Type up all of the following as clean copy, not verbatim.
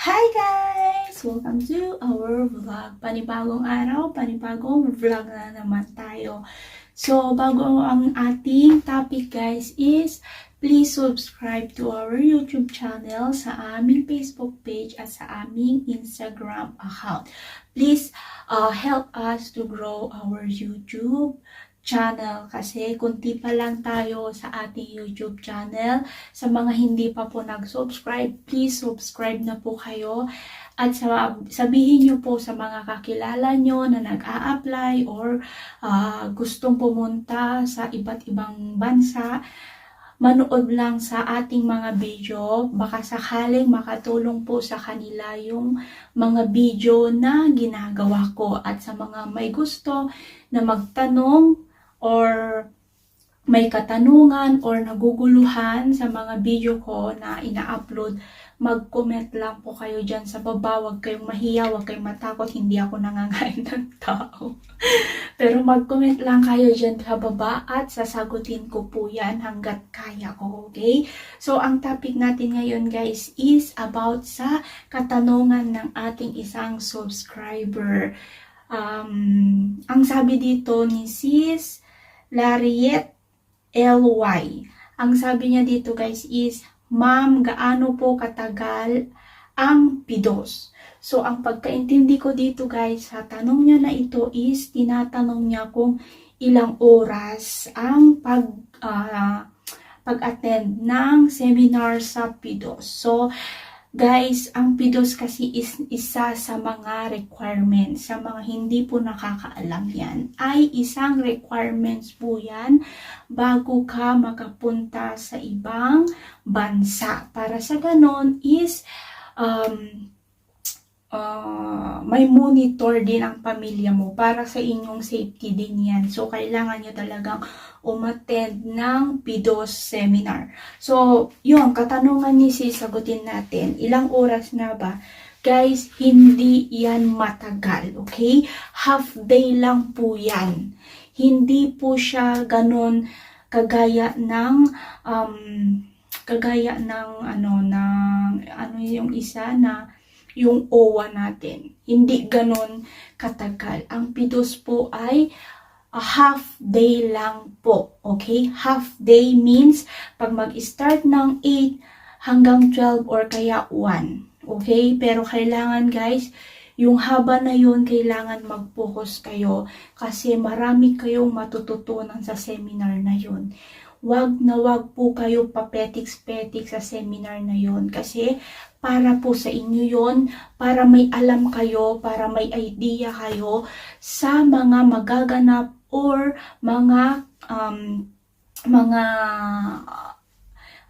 Hi guys! Welcome to our vlog. Panibagong araw, panibagong vlog na naman tayo. So, bago ang ating topic guys is please subscribe to our YouTube channel, sa aming Facebook page at sa aming Instagram account. Please help us to grow our YouTube channel kasi kunti pa lang tayo sa ating YouTube channel. Sa mga hindi pa po nag-subscribe, please subscribe na po kayo at sabihin nyo po sa mga kakilala nyo na nag-a-apply or gustong pumunta sa iba't ibang bansa, manood lang sa ating mga video, baka sakaling makatulong po sa kanila yung mga video na ginagawa ko. At sa mga may gusto na magtanong or may katanungan or naguguluhan sa mga video ko na ina-upload, mag-comment lang po kayo dyan sa baba. Huwag kayong mahiya, huwag kayong matakot, hindi ako nangangain ng tao. Pero mag-comment lang kayo dyan sa baba at sasagutin ko po yan hanggat kaya ko, okay? So, ang topic natin ngayon guys is about sa katanungan ng ating isang subscriber. Ang sabi dito ni Sis Lariet LY. Ang sabi niya dito guys is, Ma'am, gaano po katagal ang PIDOS? So, ang pagkaintindi ko dito guys, sa tanong niya na ito is, tinatanong niya kung ilang oras ang pag-attend ng seminar sa PIDOS. So, guys, ang PIDOS kasi is isa sa mga requirements. Sa mga hindi po nakakaalam yan, ay isang requirements po yan bago ka makapunta sa ibang bansa. Para sa ganon is may monitor din ang pamilya mo para sa inyong safety din yan. So, kailangan nyo talagang umattend ng PIDOS seminar. So, yung katanungan ni Sis, sagutin natin. Ilang oras na ba? Guys, hindi yan matagal, okay? Half day lang po yan. Hindi po siya ganon kagaya ng yung isa na yung OWA natin. Hindi ganon katagal. Ang PIDOS po ay a half day lang po. Okay? Half day means pag mag-start ng 8 hanggang 12 or kaya 1. Okay? Pero kailangan guys, yung haba na yun, kailangan mag-focus kayo kasi marami kayong matututunan sa seminar na yun. Wag na wag po kayo papetik-petik sa seminar na yun kasi para po sa inyo yun, para may alam kayo, para may idea kayo sa mga magaganap or mga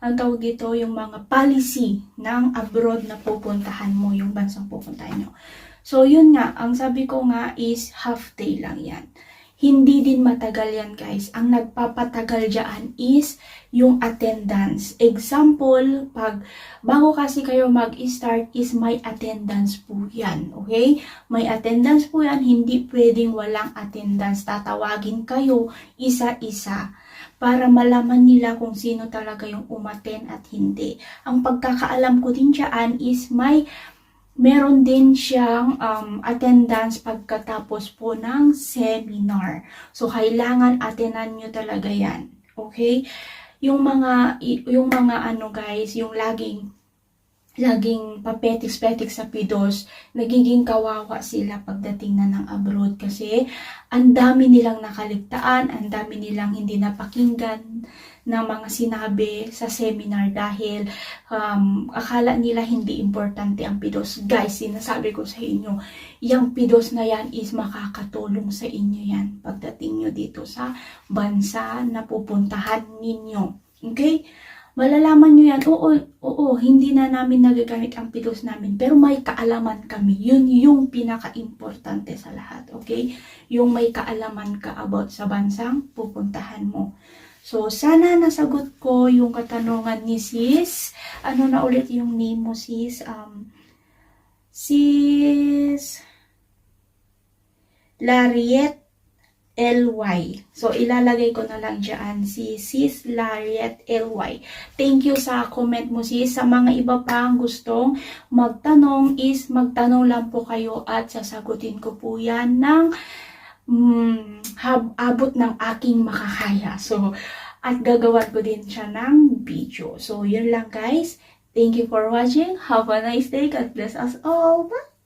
ang tawag dito, yung mga policy ng abroad na pupuntahan mo, yung bansang pupuntahan nyo. So, yun nga, ang sabi ko nga is half day lang yan. Hindi din matagal yan guys. Ang nagpapatagal dyan is yung attendance. Example, bago kasi kayo mag-start is may attendance po yan. Okay? May attendance po yan. Hindi pwedeng walang attendance. Tatawagin kayo isa-isa para malaman nila kung sino talaga yung umattend at hindi. Ang pagkakaalam ko din dyan is meron din siyang attendance pagkatapos po ng seminar. So, kailangan attendan nyo talaga yan. Okay? Yung mga guys, yung laging papetik-petik sa PIDOS, nagiging kawawa sila pagdating na ng abroad kasi ang dami nilang nakaligtaan, ang dami nilang hindi napakinggan ng mga sinabi sa seminar dahil akala nila hindi importante ang PIDOS. Guys, sinasabi ko sa inyo, yung PIDOS na yan is makakatulong sa inyo yan pagdating nyo dito sa bansa na pupuntahan ninyo. Okay? Malalaman nyo yan, oo, hindi na namin nagagamit ang PIDOS namin, pero may kaalaman kami. Yun yung pinaka-importante sa lahat, okay? Yung may kaalaman ka about sa bansang pupuntahan mo. So, sana nasagot ko yung katanungan ni Sis. Ano na ulit yung name mo, Sis? Sis Lariet LY. So, ilalagay ko na lang dyan si Sis Lariet LY. Thank you sa comment mo, sis. Sa mga iba pang gustong magtanong is magtanong lang po kayo at sasagutin ko po yan ng abot ng aking makakaya. So, at gagawan ko din siya ng video. So, yun lang guys. Thank you for watching. Have a nice day. God bless us all. Bye!